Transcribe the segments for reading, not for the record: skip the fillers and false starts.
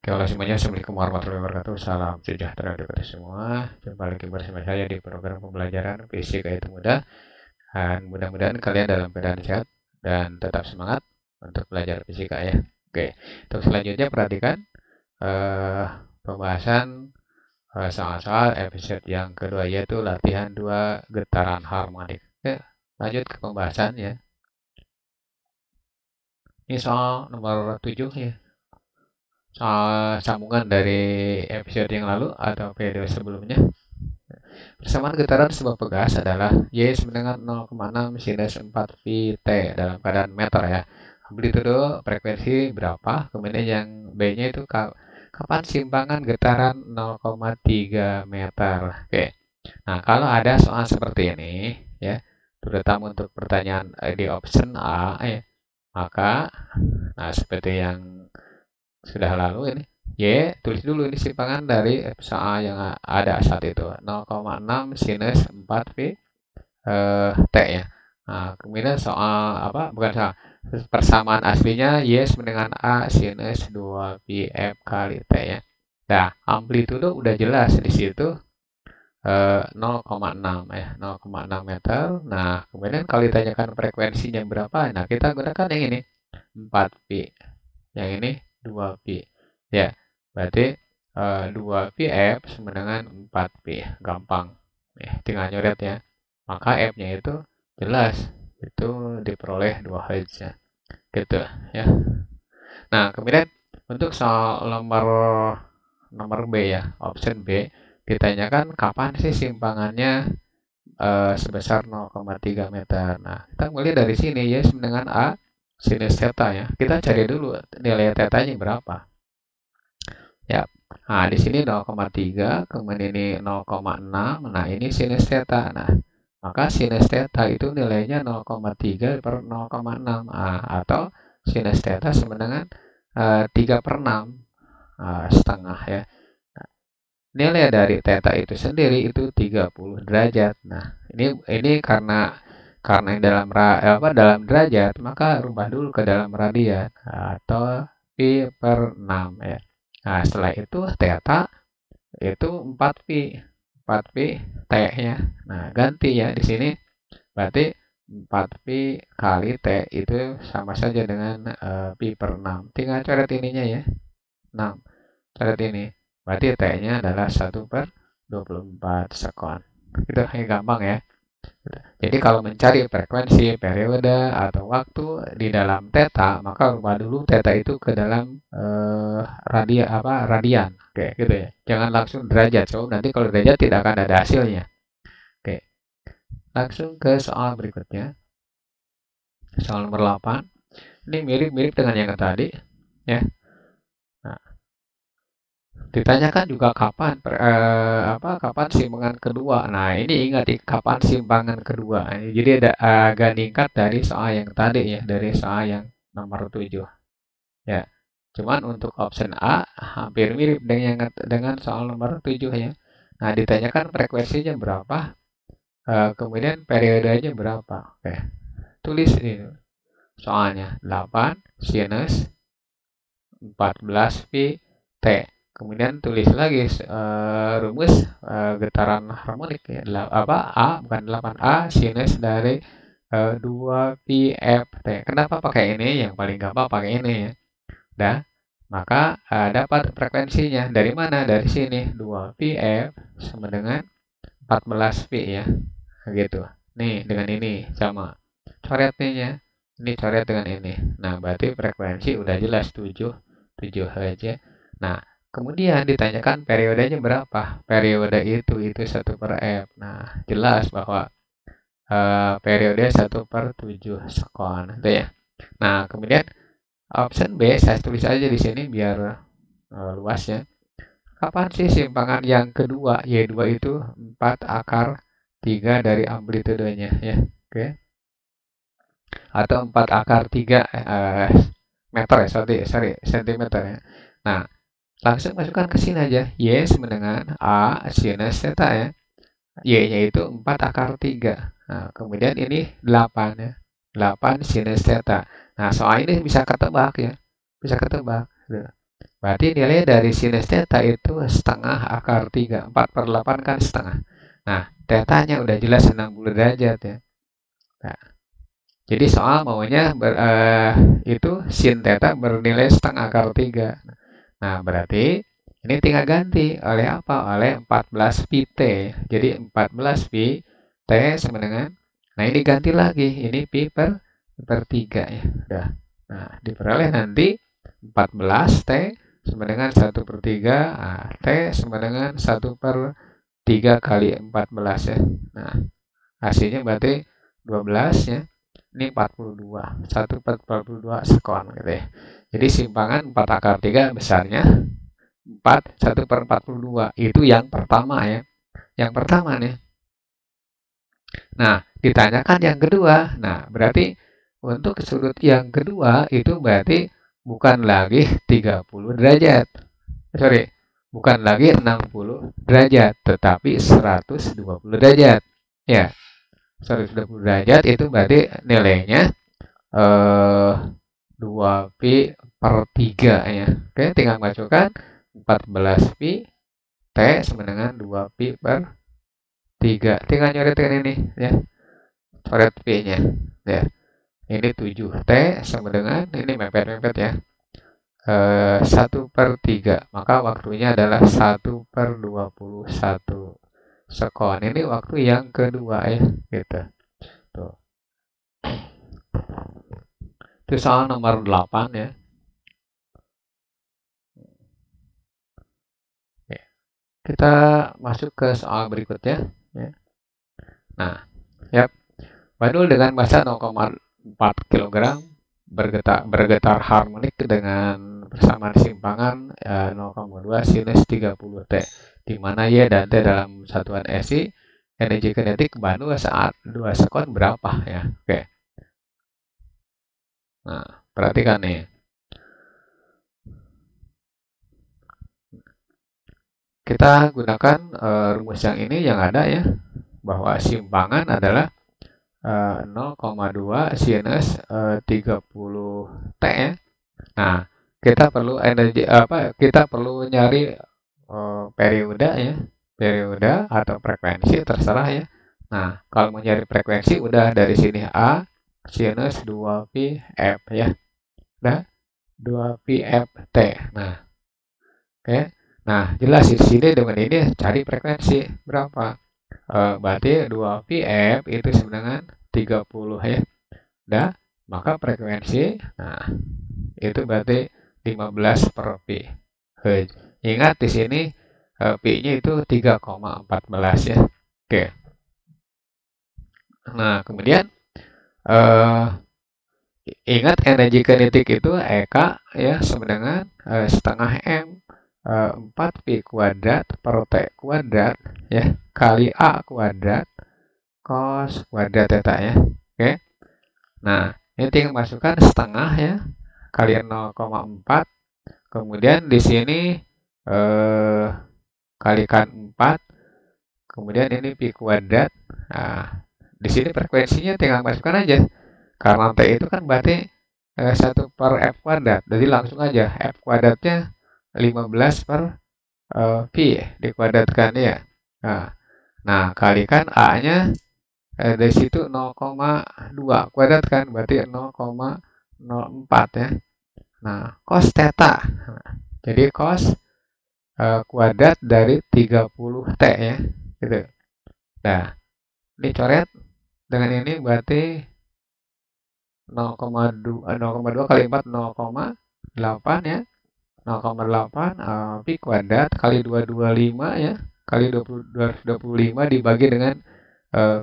Oke, halo semuanya. Assalamualaikum warahmatullahi wabarakatuh. Salam sejahtera untuk kita semua. Jumpa lagi bersama saya di program pembelajaran Fisika itu mudah. Dan mudah-mudahan kalian dalam keadaan sehat dan tetap semangat untuk belajar fisika ya. Oke, untuk selanjutnya perhatikan eh, pembahasan soal-soal episode yang kedua, yaitu latihan 2 getaran harmonik. Oke, lanjut ke pembahasan ya. Ini soal nomor 7 ya. Soal sambungan dari episode yang lalu atau video sebelumnya. Persamaan getaran sebuah pegas adalah Y sama dengan 0,6 sinus 4 pi T dalam keadaan meter ya. Amplitudo frekuensi berapa? Kemudian yang B-nya itu kapan simpangan getaran 0,3 meter. Oke. Nah, kalau ada soal seperti ini ya, terutama untuk pertanyaan di option A ya, maka seperti yang sudah lalu ini Y, tulis dulu ini simpangan dari A yang ada saat itu 0,6 sinus 4 pi T ya. Nah, kemudian soal apa? Bukan soal persamaan aslinya Y sama dengan A sinus 2 pi F kali T ya. Nah, amplitudo udah jelas di situ 0,6 ya, 0,6 meter. Nah, kemudian kalau ditanyakan frekuensinya berapa? Nah, kita gunakan yang ini 4 pi. Yang ini 2 pi. Ya, berarti 2 pi F sama dengan 4 pi. Gampang. Tinggal nyoret ya. Maka F-nya itu jelas. Itu diperoleh 2 Hz ya. Gitu ya. Nah, kemudian untuk soal nomor B ya, option B, ditanyakan kapan sih simpangannya sebesar 0,3 meter. Nah, kita mulai dari sini ya, sama dengan A sinus theta ya. Kita cari dulu nilai tetanya berapa. Ya. Nah, di sini 0,3, kemudian ini 0,6. Nah, ini sinus theta. Nah, maka sinus theta itu nilainya 0,3 per 0,6. Nah, atau sinus theta sama dengan 3 per 6 setengah ya. Nah, nilai dari theta itu sendiri itu 30 derajat. Nah, ini karena yang dalam derajat, maka rubah dulu ke dalam radian atau pi per 6 ya. Nah, setelah itu theta itu 4 pi. 4 pi T ya. Nah, ganti ya di sini berarti 4 pi kali T itu sama saja dengan pi per 6. Tinggal coret ininya ya. 6. Coret ini. Berarti T-nya adalah 1 per 24 sekon. Itu gampang ya. Jadi kalau mencari frekuensi, periode, atau waktu di dalam theta, maka rubah dulu theta itu ke dalam radian. Oke, gitu ya. Jangan langsung derajat. So, nanti kalau derajat tidak akan ada hasilnya. Oke. Langsung ke soal berikutnya. Soal nomor 8. Ini mirip-mirip dengan yang tadi, ya. Nah, ditanyakan juga kapan kapan simpangan kedua. Nah, ini ingat kapan simpangan kedua. Jadi ada agak ningkat dari soal yang tadi ya, dari soal yang nomor 7. Ya. Cuman untuk option A hampir mirip dengan soal nomor 7 ya. Nah, ditanyakan frekuensinya berapa, kemudian periodenya berapa. Oke. Tulis ini soalnya 8 sinus 14 pi T. Kemudian tulis lagi rumus getaran harmonik ya. A bukan 8A sinus dari 2 pi F T. Kenapa pakai ini? Yang paling gampang pakai ini ya. Dah, maka dapat frekuensinya dari mana? Dari sini 2 pi F sama dengan 14 pi ya. Gitu. Nih, dengan ini sama. Coret nih. Ini coret dengan ini. Nah, berarti frekuensi udah jelas 7 Hz ya. Nah, kemudian ditanyakan periodenya berapa? Periode itu 1 per F. Nah, jelas bahwa periode 1 per 7 sekon. Itu ya. Nah, kemudian option B saya tulis aja di sini biar luas ya. Kapan sih simpangan yang kedua? Y2 itu 4 akar 3 dari amplitudenya ya. Oke. Atau 4 akar 3 meter ya, sorry, sentimeter ya. Nah, langsung masukkan ke sini aja. Y sama dengan A sinus theta ya. Y-nya itu 4 akar 3. Nah, kemudian ini 8 ya. 8 sinus theta. Nah, soal ini bisa ketebak ya. Bisa ketebak. Berarti nilai dari sinus theta itu setengah akar 3. 4/8 kan setengah. Nah, tetanya udah jelas 60 derajat ya. Nah, jadi soal maunya itu sin theta bernilai setengah akar 3. Nah, berarti ini tinggal ganti oleh apa? Oleh 14 pi T. Jadi 14 pi T sama dengan, nah ini ganti lagi. Ini pi per 3 ya. Udah. Nah, diperoleh nanti 14 T sama dengan 1/3. Nah, T sama dengan 1/3 kali 14 ya. Nah, hasilnya berarti 12 ya. Ini 42. 1/42 sekon gitu ya. Jadi simpangan 4 akar 3 besarnya 4, 1/42. Itu yang pertama ya. Yang pertama nih. Nah, ditanyakan yang kedua. Nah, berarti untuk sudut yang kedua itu berarti bukan lagi 30 derajat. Sorry, bukan lagi 60 derajat, tetapi 120 derajat. Ya, 120 derajat itu berarti nilainya 2 pi per 3 ya. Oke, tinggal masukkan 14 pi T sama dengan 2 pi per 3. Tinggal nyoretin ini ya. Coret P-nya. Ya. Ini 7 T sama dengan, ini mepet-mepet ya. 1/3. Maka waktunya adalah 1/21 sekon. Ini waktu yang kedua ya, gitu. Tuh. Itu soal nomor 8 ya. Kita masuk ke soal berikutnya ya. Nah, ya. Bandul dengan massa 0,4 kg bergetar harmonik dengan persamaan simpangan 0,2 sinus 30 T, di mana Y dan T dalam satuan SI. Energi kinetik Bandul saat 2 sekon berapa ya? Oke. Nah, perhatikan nih. Kita gunakan rumus yang ini yang ada ya, bahwa simpangan adalah 0,2 sinus 30 T ya. Nah, kita perlu energi kita perlu nyari periode ya, periode atau frekuensi terserah ya. Nah, kalau mau nyari frekuensi udah dari sini A sinus 2 pi F ya. Udah 2 pi F T. Nah, oke. Nah, jelas di sini dengan ini cari frekuensi berapa? Berarti 2 pi F itu sama dengan 30 ya. Udah, maka frekuensi, nah itu berarti 15 per pi. Ingat di sini pi-nya itu 3,14 ya. Oke. Nah, kemudian ingat energi kinetik itu EK ya sama dengan setengah M 4 pi kuadrat per T kuadrat ya kali A kuadrat cos kuadrat theta ya. Oke. Nah, ini tinggal masukkan setengah ya kali 0,4. Kemudian di sini kalikan 4. Kemudian ini pi kuadrat. Nah, di sini frekuensinya tinggal masukkan aja. Karena T itu kan berarti 1 per F kuadrat. Jadi langsung aja F kuadratnya 15 per pi dikuadratkan ya. Nah, kalikan A-nya dari situ 0,2 kuadrat kan berarti 0,04 ya. Nah, cos theta. Jadi cos kuadrat dari 30 T ya. Gitu. Nah, ini coret dengan ini berarti 0,2 kali 4 0,8 ya. 0,8 pi kuadrat kali 225 ya. Kali 225 dibagi dengan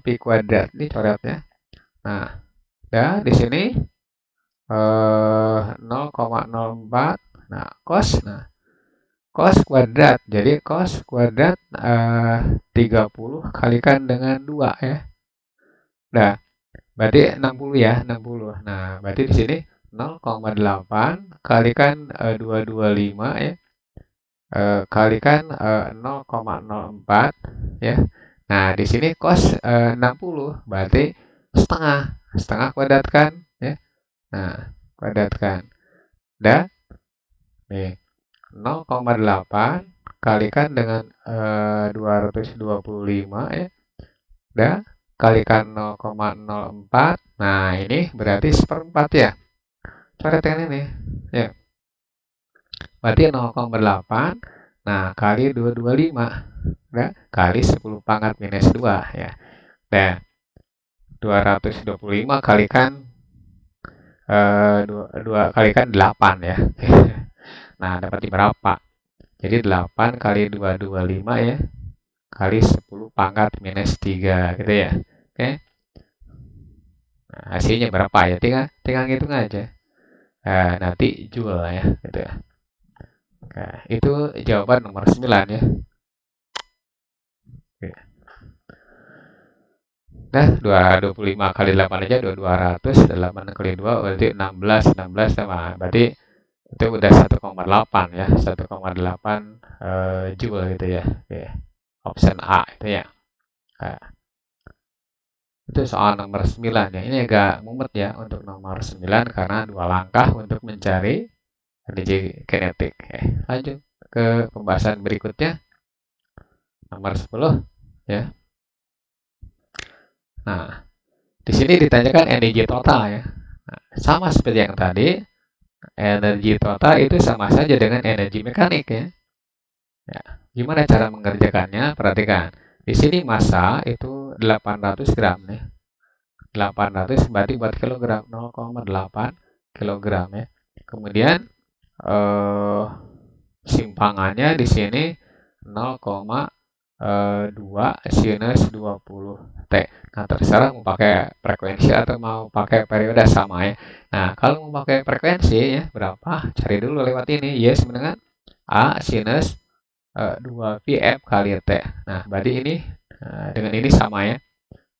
pi kuadrat. Ini coretnya. Nah, ya di sini 0,04. Nah, cos kuadrat. Jadi cos kuadrat 30 kalikan dengan 2 ya. Nah, berarti 60 ya, 60. Nah, berarti di sini 0,8 kalikan 225 ya. Kalikan 0,04 ya. Nah, di sini cos 60 berarti setengah kuadratkan ya. Nah, kuadratkan. Dah. Nih. 0,8 kalikan dengan 225 ya. Udah, kalikan 0,04. Nah, ini berarti seperempat ya. Coretkan ini. Ya. Berarti 0,8. Nah, kali 225. Udah, kali 10 pangkat minus 2 ya. Dan 225 kalikan 2 kalikan 8 ya. Nah, dapat berapa? Jadi 8 kali 225 ya. Kali 10 pangkat minus 3 gitu ya. Oke. Nah, hasilnya berapa ya? Tinggal ngitung aja. Nah, nanti jual ya gitu ya. Nah, itu jawaban nomor 9 ya. Oke. Nah, 225 kali 8 aja 200, 8 kali 2 berarti 16 sama. Berarti itu udah 1,8 ya, 1,8 joule gitu ya. Oke. Option A itu ya. Nah, itu soal nomor 9 ya. Ini agak mumet ya untuk nomor 9 karena 2 langkah untuk mencari energi kinetik. Lanjut ke pembahasan berikutnya. Nomor 10 ya. Nah, di sini ditanyakan energi total ya. Nah, sama seperti yang tadi, energi total itu sama saja dengan energi mekanik ya. Ya, gimana cara mengerjakannya? Perhatikan. Di sini massa itu 800 gram ya. 800 berarti buat kilogram 0,8 kilogram ya. Kemudian simpangannya di sini 0,2 sinus 20 T. Nah, terserah mau pakai frekuensi atau mau pakai periode sama ya. Nah, kalau mau pakai frekuensi ya berapa? Cari dulu lewat ini. Y sama dengan A sinus 2πf kali T. Nah, berarti ini dengan ini sama ya.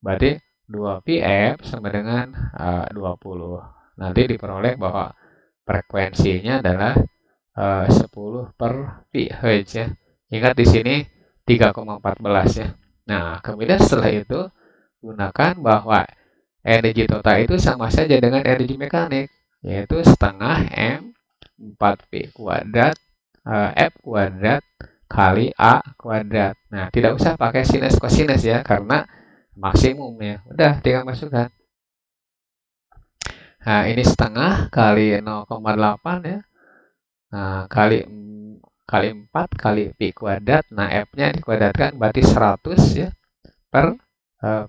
Berarti 2πf sama dengan 20. Nanti diperoleh bahwa frekuensinya adalah 10 per pi Hz ya. Ingat di sini 3,14 ya. Nah, kemudian setelah itu gunakan bahwa energi total itu sama saja dengan energi mekanik, yaitu setengah M 4P kuadrat F kuadrat kali A kuadrat. Nah, tidak usah pakai sinus kosinus ya, karena maksimum ya. Udah, tinggal masukkan. Nah, ini setengah kali 0,8 ya. Nah, kali 4 kali pi kuadrat. Nah, F-nya dikuadratkan berarti 100 ya per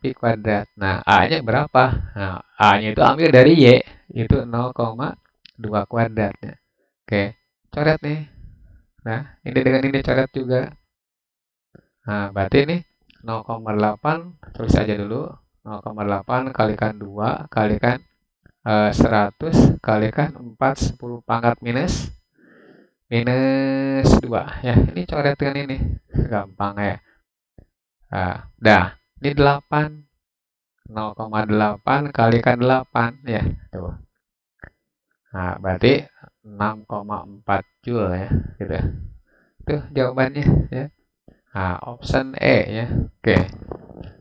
pi kuadrat. Nah, A-nya berapa? Nah, A-nya itu ambil dari Y, itu 0,2 kuadrat ya. Oke, coret nih. Nah, ini dengan ini coret juga. Nah, berarti ini 0,8 tulis aja dulu. 0,8 kalikan 2 kalikan 100 kalikan 4 10 pangkat minus 2 ya. Ini coret dengan ini. Gampang ya. Nah, dah. Ini 8. 0,8 kalikan 8 ya. Tuh. Nah, berarti 6,4 joule ya, gitu. Itu jawabannya ya. Nah, option E ya. Oke.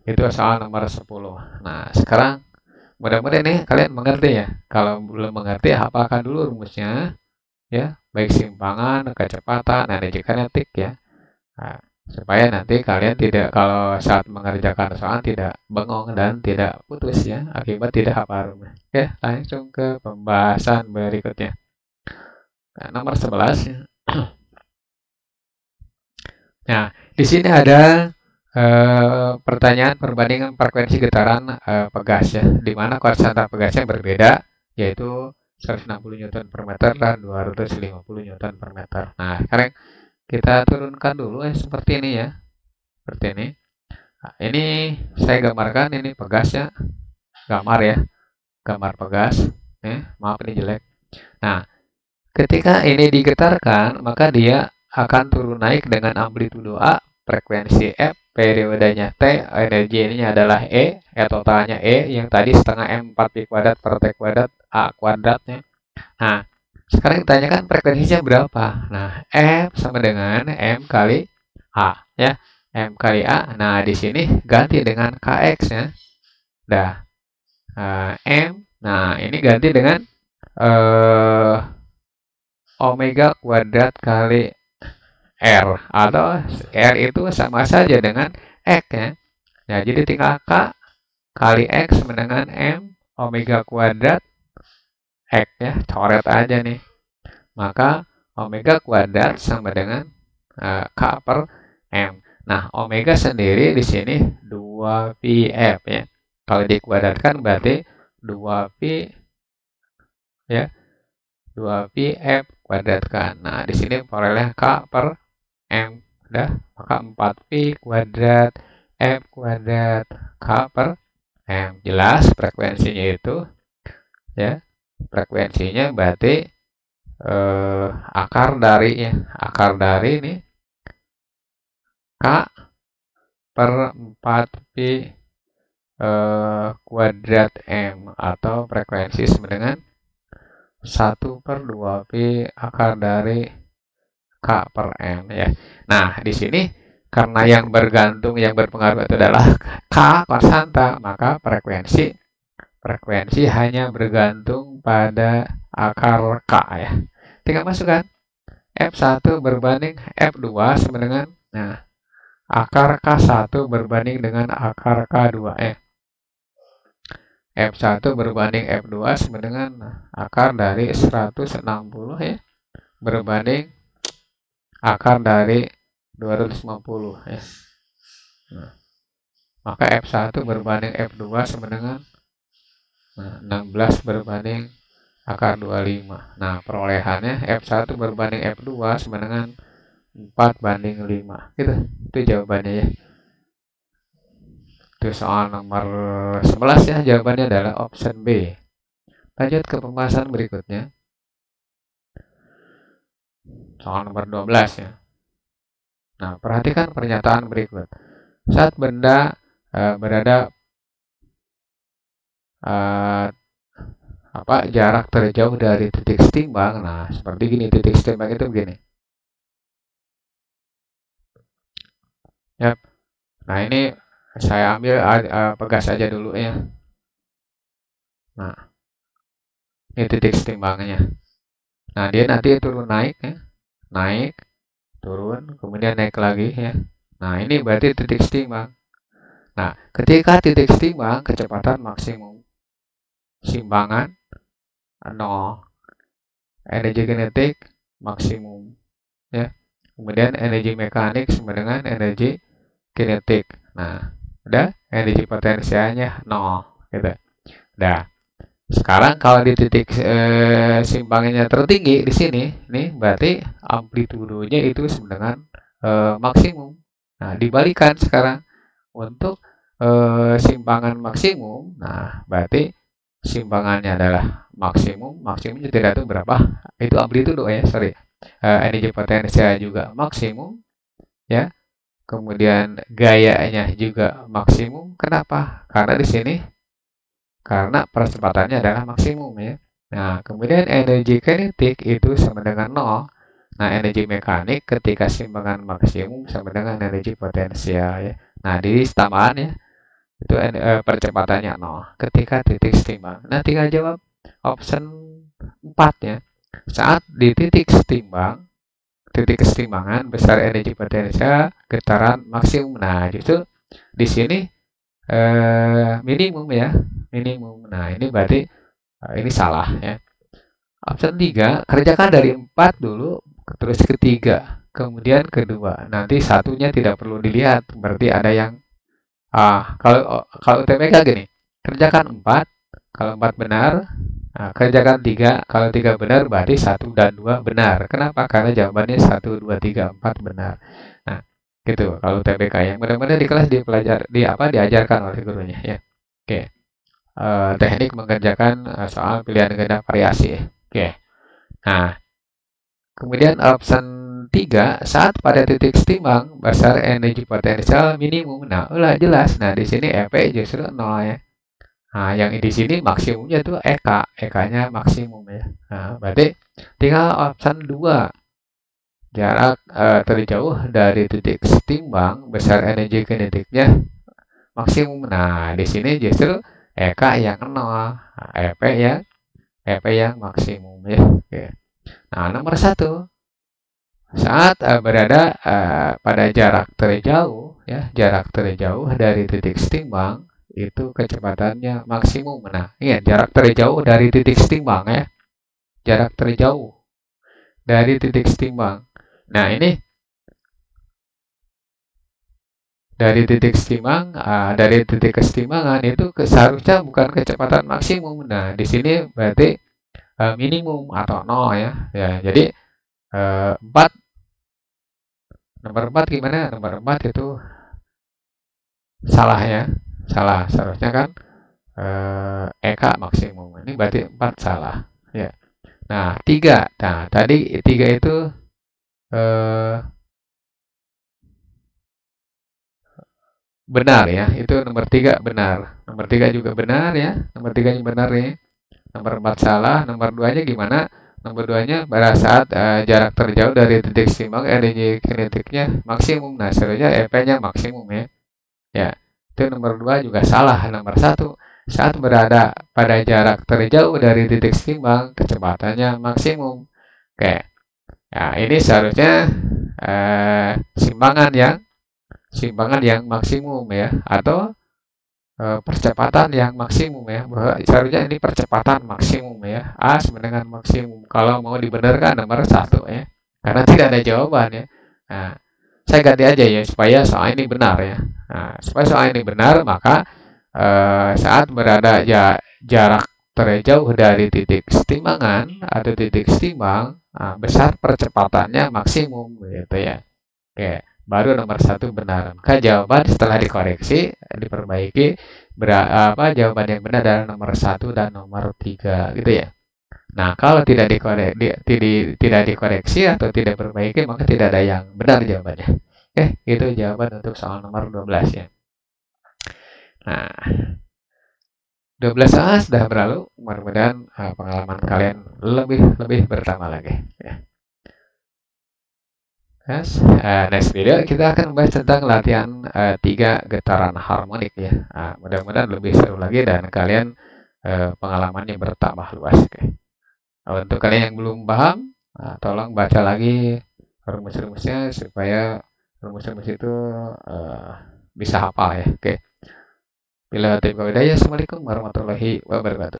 Itu soal nomor 10. Nah, sekarang mudah-mudahan nih kalian mengerti ya. Kalau belum mengerti, hafalkan dulu rumusnya ya, baik simpangan, kecepatan, energi kinetik ya. Nah, supaya nanti kalian tidak, kalau saat mengerjakan soal tidak bengong dan tidak putus ya, akibat tidak hafal rumus. Oke, langsung ke pembahasan berikutnya. Nah, nomor 11 ya. Nah, di sini ada pertanyaan perbandingan frekuensi getaran pegas ya, di mana konstanta pegasnya berbeda, yaitu 160 Newton per meter dan 250 Newton per meter. Nah, sekarang kita turunkan dulu seperti ini ya, seperti ini. Nah, ini saya gambarkan, ini pegasnya, gambar ya, gambar pegas. Maaf ini jelek. Nah, ketika ini digetarkan, maka dia akan turun naik dengan amplitudo A, frekuensi F, periodenya T, energi ininya adalah E, totalnya E, yang tadi setengah M 4Pi kuadrat per T kuadrat A kuadratnya. Nah, sekarang ditanyakan frekuensinya berapa. Nah, F sama dengan M kali A ya. M kali A. Nah, di sini ganti dengan KX ya. Dah. M. Nah, ini ganti dengan omega kuadrat kali R, atau R itu sama saja dengan X ya. Nah, jadi tinggal K kali X sama dengan M omega kuadrat X ya, coret aja nih. Maka omega kuadrat sama dengan K per M. Nah, omega sendiri di sini 2πf ya. Kalau dikuadratkan berarti 2π ya. 2πf kuadratkan. Nah, di sini paralelnya K per M. Udah, maka 4π kuadrat F kuadrat K per M. Jelas frekuensinya itu ya. Frekuensinya berarti akar dari ini K per 4π kuadrat M, atau frekuensi sama dengan 1 per 2π akar dari K per M ya. Nah, di sini karena yang berpengaruh itu adalah K konstanta, maka frekuensi hanya bergantung pada akar K ya. Tinggal masukkan F1 berbanding F2 sama dengan akar K1 berbanding dengan akar K2 ya. F1 berbanding F2 sama dengan akar dari 160 ya, berbanding akar dari 250 ya. Nah, maka F1 berbanding F2 sama dengan 16 berbanding akar 25. Nah, perolehannya F1 berbanding F2 sama dengan 4 banding 5. Itu jawabannya ya. Itu soal nomor 11 ya, jawabannya adalah option B. Lanjut ke pembahasan berikutnya. Soal nomor 12 ya. Nah, perhatikan pernyataan berikut. Saat benda berada jarak terjauh dari titik setimbang. Nah, seperti gini, titik setimbang itu begini. Yap. Nah, ini saya ambil pegas aja dulu ya. Nah, ini titik setimbangnya. Nah, dia nanti turun naik ya. Naik, turun, kemudian naik lagi ya. Nah, ini berarti titik setimbang. Nah, ketika titik setimbang, kecepatan maksimum simbangan 0, energi kinetik maksimum ya. Kemudian energi mekanik sama dengan energi kinetik. Nah, udah, energi potensialnya 0 gitu. Nah, sekarang kalau di titik simpangannya tertinggi di sini nih, berarti amplitudonya itu sama dengan maksimum. Nah, dibalikan sekarang untuk simpangan maksimum. Nah, berarti simpangannya adalah maksimum. Maksimumnya tidak tahu berapa. Itu amplitudo ya, sorry. Energi potensial juga maksimum ya. Kemudian gayanya juga maksimum. Kenapa? Karena di sini percepatannya adalah maksimum ya. Nah, kemudian energi kinetik itu sama dengan 0. Nah, energi mekanik ketika simpangan maksimum sama dengan energi potensial ya. Nah, di tambahan ya, itu percepatannya 0 ketika titik setimbang. Nah, tinggal jawab option 4 ya. Saat di titik kesetimbangan besar energi potensial, getaran maksimum. Nah, justru di sini minimum ya, minimum. Nah, ini berarti ini salah ya. Option 3, kerjakan dari 4 dulu, terus ketiga, kemudian kedua. Nanti satunya tidak perlu dilihat, berarti ada yang kalau UTBK gini, kerjakan 4, kalau 4 benar, kerjakan 3, kalau 3 benar berarti 1 dan 2 benar. Kenapa? Karena jawabannya 1, 2, 3, 4 benar. Nah, gitu kalau UTBK yang benar-benar di kelas diajarkan oleh gurunya ya. Oke. Teknik mengerjakan soal pilihan ganda variasi. Oke. Nah, kemudian option 3, saat pada titik setimbang besar energi potensial minimum. Nah, ulah jelas. Nah, di sini EP justru 0 ya. Nah, yang di sini maksimumnya itu EK, EK-nya maksimum ya. Nah, berarti tinggal option 2. Jarak terjauh dari titik setimbang besar energi kinetiknya maksimum. Nah, di sini justru EK yang 0, EP yang maksimum ya. Oke. Nah, nomor 1, saat berada pada jarak terjauh, ya, jarak terjauh dari titik setimbang, itu kecepatannya maksimum. Nah, ingat jarak terjauh dari titik setimbang ya, jarak terjauh dari titik setimbang. Nah, ini dari titik setimbang, dari titik kesetimbangan itu seharusnya bukan kecepatan maksimum. Nah, di sini berarti minimum atau 0 ya. Ya, jadi 4, nomor 4 gimana? Nomor 4 itu salah ya. Salah. Seharusnya kan EK maksimum. Ini berarti 4 salah. Ya. Nah, 3. Nah, tadi 3 itu eh, benar ya. Itu nomor 3 benar. Nomor 3 juga benar ya. Nomor 3 juga benar ya. Nomor 4 salah. Nomor 2-nya gimana? Nomor 2-nya pada saat jarak terjauh dari titik setimbang energi kinetiknya maksimum. Nah, seharusnya EP-nya maksimum ya. Ya, itu nomor 2 juga salah. Nomor 1, saat berada pada jarak terjauh dari titik setimbang, kecepatannya maksimum. Oke, nah ini seharusnya simpangan yang maksimum ya, atau percepatan yang maksimum ya. Bahwa seharusnya ini percepatan maksimum ya. A sama dengan maksimum. Kalau mau dibenarkan nomor 1 ya, karena tidak ada jawaban ya. Nah, saya ganti aja ya supaya soal ini benar ya. Nah, supaya soal ini benar, maka saat berada jarak terjauh dari titik setimbangan atau titik setimbang, besar percepatannya maksimum gitu ya. Oke, baru nomor 1 benar. Maka jawaban setelah dikoreksi, diperbaiki, jawaban yang benar adalah nomor 1 dan nomor 3 gitu ya. Nah, kalau tidak dikoreksi atau tidak diperbaiki, maka tidak ada yang benar jawabannya. Itu jawaban untuk soal nomor 12 ya. Nah, 12 soal sudah berlalu. Mudah-mudahan pengalaman kalian lebih bertambah lagi. Ya. Yes. Next video kita akan membahas tentang latihan 3 getaran harmonik ya. Mudah-mudahan lebih seru lagi dan kalian pengalamannya bertambah luas. Okay. Untuk kalian yang belum paham, tolong baca lagi rumus-rumusnya supaya rumus-rumus itu bisa hafal ya. Oke. Bila Assalamualaikum warahmatullahi wabarakatuh.